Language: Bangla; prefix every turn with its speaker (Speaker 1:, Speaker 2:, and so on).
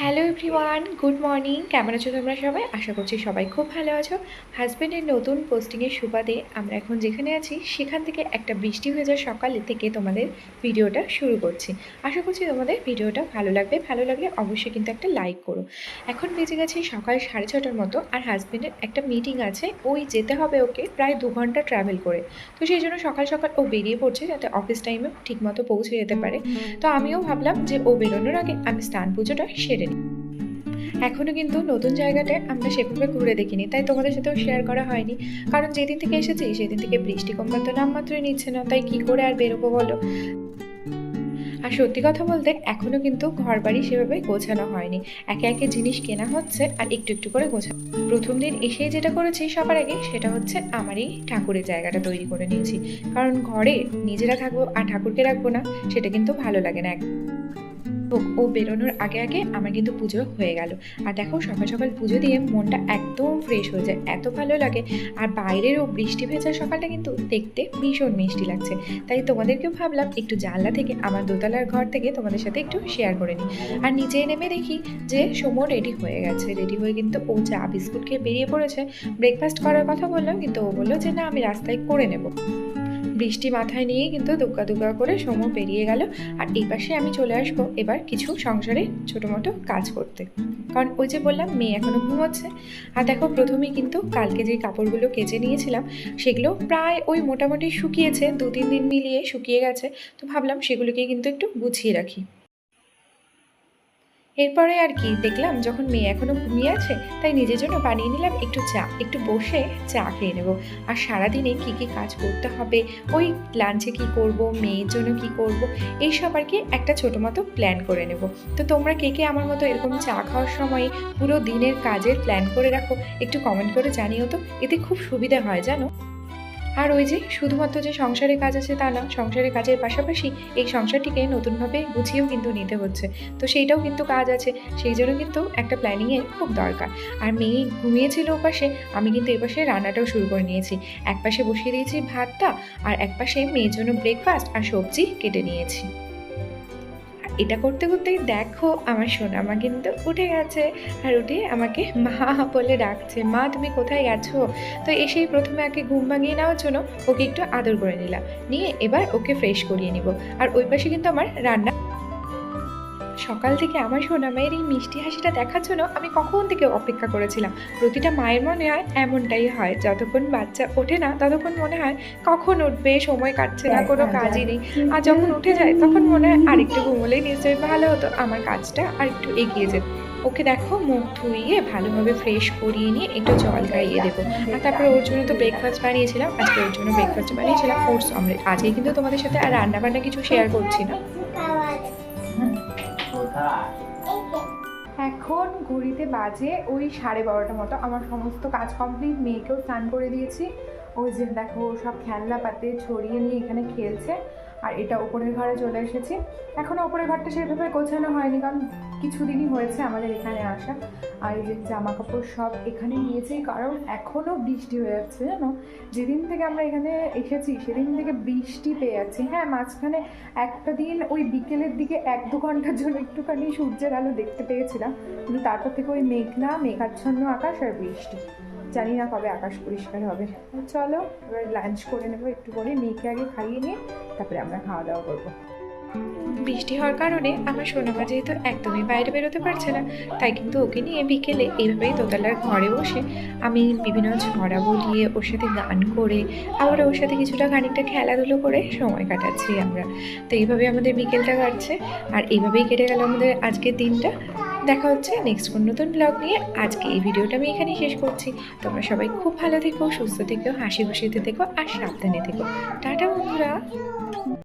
Speaker 1: Hello everyone, good morning. কেমন আছো তোমরা সবাই? আশা করছি সবাই খুব ভালো আছো। হাজব্যান্ডের নতুন পোস্টিংয়ের সুবাদে আমরা এখন যেখানে আছি সেখান থেকে একটা বৃষ্টি ভেজা সকালে থেকে তোমাদের ভিডিওটা শুরু করছি। আশা করছি তোমাদের ভিডিওটা ভালো লাগবে। ভালো লাগলে অবশ্যই কিন্তু একটা লাইক করো। এখন বেজে গেছে সকাল 6:30টার মতো, আর হাজব্যান্ডের একটা মিটিং আছে, ওই যেতে হবে ওকে প্রায় 2 ঘন্টা ট্রাভেল করে। তো সেই জন্য সকাল সকাল ও বেরিয়ে পড়ছে যাতে অফিস টাইমে ঠিকমতো পৌঁছে যেতে পারে। তো আমিও ভাবলাম যে ও বেরোনোর আগে আমি স্নান পুজোটা সেরে নিই। এখনও কিন্তু নতুন জায়গাটায় আমরা সেভাবে ঘুরে দেখিনি, তাই তোমাদের সাথেও শেয়ার করা হয়নি। কারণ যেদিন থেকে এসেছি সেদিন থেকে বৃষ্টি কমবার তো নামমাত্রই নিচ্ছে না, তাই কি করে আর বেরোবো বলো। আর সত্যি কথা বলতে এখনও কিন্তু ঘর বাড়ি সেভাবে গোছানো হয়নি। একে একে জিনিস কেনা হচ্ছে আর একটু একটু করে গোছানো। প্রথম দিন এসেই যেটা করেছি সবার আগে সেটা হচ্ছে আমারই ঠাকুরের জায়গাটা তৈরি করে নিয়েছি। কারণ ঘরে নিজেরা থাকবো আর ঠাকুরকে রাখবো না, সেটা কিন্তু ভালো লাগে না। ও বেরোনোর আগে আগে আমার কিন্তু পুজো হয়ে গেল। আর দেখো সকাল সকাল পুজো দিয়ে মনটা একদম ফ্রেশ হয়ে যায়, এত ভালো লাগে। আর বাইরেরও বৃষ্টি ভেজা সকালটা কিন্তু দেখতে ভীষণ মিষ্টি লাগছে। তাই তোমাদেরকেও ভাবলাম একটু জানলা থেকে আমার দোতলার ঘর থেকে তোমাদের সাথে একটু শেয়ার করে নিই। আর নিচে নেমে দেখি যে সোমো রেডি হয়ে গেছে। রেডি হয়ে কিন্তু ও চা বিস্কুট খেয়ে বেরিয়ে পড়েছে। ব্রেকফাস্ট করার কথা বললাম, কিন্তু ও বললো যে না, আমি রাস্তায় করে নেবো। বৃষ্টি মাথায় নিয়েই কিন্তু দুগ্গা দুগ্গা করে সময় পেরিয়ে গেল। আর এই পাশে আমি চলে আসবো এবার কিছু সংসারে ছোটো মোটো কাজ করতে, কারণ ওই যে বললাম মেয়ে এখনও ঘুমোচ্ছে। আর দেখো প্রথমেই কিন্তু কালকে যে কাপড়গুলো কেচে নিয়েছিলাম সেগুলো প্রায় ওই মোটামুটি শুকিয়েছে, 2-3 দিন মিলিয়ে শুকিয়ে গেছে। তো ভাবলাম সেগুলোকে কিন্তু একটু গুছিয়ে রাখি। এরপরে আর কি দেখলাম যখন মেয়ে এখনও ঘুমিয়ে আছে, তাই নিজের জন্য বানিয়ে নিলাম একটু চা। একটু বসে চা খেয়ে নেবো। আর সারাদিনে কী কী কাজ করতে হবে, ওই লাঞ্চে কি করব, মেয়ের জন্য কি করব, এইসব আর কি একটা ছোটো মতো প্ল্যান করে নেব। তো তোমরা কে কে আমার মতো এরকম চা খাওয়ার সময় পুরো দিনের কাজের প্ল্যান করে রাখো, একটু কমেন্ট করে জানিও তো। এতে খুব সুবিধা হয় জানো। আর ওই যে শুধুমাত্র যে সংসারে কাজ আছে তা না, সংসারের কাজের পাশাপাশি এই সংসারটিকে নতুনভাবে গুছিয়েও কিন্তু নিতে হচ্ছে। তো সেইটাও কিন্তু কাজ আছে, সেই জন্য কিন্তু একটা প্ল্যানিংয়ের খুব দরকার। আর মেয়ে ঘুমিয়েছিল ওপাশে, আমি কিন্তু এপাশে রান্নাটাও শুরু করে নিয়েছি। এক পাশে বসিয়ে দিয়েছি ভাতটা, আর এক পাশে মেয়ের জন্য ব্রেকফাস্ট আর সবজি কেটে নিয়েছি। এটা করতে করতেই দেখো আমার সোনামা কিন্তু উঠে গেছে। আর উঠে আমাকে মা বলে ডাকছে, মা তুমি কোথায় গেছো। তো এসেই প্রথমে আগে ঘুম ভাঙিয়ে নেওয়ার জন্য ওকে একটু আদর করে নিলাম, নিয়ে এবার ওকে ফ্রেশ করিয়ে নিব। আর ওই পাশে কিন্তু আমার রান্না। সকাল থেকে আমার সোনা মায়ের এই মিষ্টি হাসিটা দেখার জন্য আমি কখন থেকে অপেক্ষা করেছিলাম। প্রতিটা মায়ের মনে হয় এমনটাই হয়, যতক্ষণ বাচ্চা ওঠে না ততক্ষণ মনে হয় কখন উঠবে, সময় কাটছে না, কোনো কাজই নেই। আর যখন উঠে যায় তখন মনে হয় আরেকটু ঘুমোলেই নিশ্চয়ই ভালো হতো, আমার কাজটা আর একটু এগিয়ে যেত। ওকে দেখো মুখ ধুইয়ে ভালোভাবে ফ্রেশ করিয়ে নিয়ে একটু জল খাইয়ে দেবো। আর তারপরে ওর জন্য তো ব্রেকফাস্ট বানিয়েছিলাম, আজকে ওর জন্য ব্রেকফাস্ট বানিয়েছিলাম ওটস অমলেট। আজকে কিন্তু তোমাদের সাথে আর রান্না বান্না কিছু শেয়ার করছি না। এখন ঘড়িতে বাজে ওই 12:30 মতো। আমার সমস্ত কাজ কমপ্লিট, মেয়েকেও স্নান করে দিয়েছি। ওই যে দেখো সব খেলনা পাতে ছড়িয়ে নিয়ে এখানে খেলছে। আর এটা ওপরের ঘরে চলে এসেছি। এখনও ওপরের ঘরটা সেভাবে গোছানো হয়নি, কারণ কিছুদিনই হয়েছে আমাদের এখানে আসা। আর এই যে জামা কাপড় সব এখানে নিয়েছি, কারণ এখনও বৃষ্টি হয়ে যাচ্ছে জানো। যেদিন থেকে আমরা এখানে এসেছি সেদিন থেকে বৃষ্টি পেয়ে যাচ্ছি। হ্যাঁ, মাঝখানে একটা দিন ওই বিকেলের দিকে 1-2 ঘন্টার জন্য একটুখানি সূর্যের আলো দেখতে পেয়েছিলাম, কিন্তু তারপর থেকে ওই মেঘলা মেঘাচ্ছন্ন আকাশ আর বৃষ্টি। জানি না কবে আকাশ পরিষ্কার হবে। চলো এবার লাঞ্চ করে নেবো একটু পরে, মেয়েকে আগে খাইয়ে নিয়ে তারপরে আমরা খাওয়া দাওয়া করবো। বৃষ্টি হওয়ার কারণে আমার সোনামা যেহেতু একদমই বাইরে বেরোতে পারছে না, তাই কিন্তু ওকে নিয়ে বিকেলে এইভাবেই দোতলার ঘরে বসে আমি বিভিন্ন ছড়া বলিয়ে ওর সাথে গান করে আবার ওর সাথে কিছুটা খানিকটা খেলাধুলো করে সময় কাটাচ্ছি আমরা। তো এইভাবে আমাদের বিকেলটা কাটছে, আর এইভাবেই কেটে গেল আমাদের আজকের দিনটা। দেখা হচ্ছে নেক্সট কোন নতুন ব্লগ নিয়ে। আজকে এই ভিডিওটা আমি এখানেই শেষ করছি। তোমরা সবাই খুব ভালো থেকো, সুস্থ থেকো, হাসি খুশিতে থেকো আর সাবধানে থেকো। টাটা বন্ধুরা।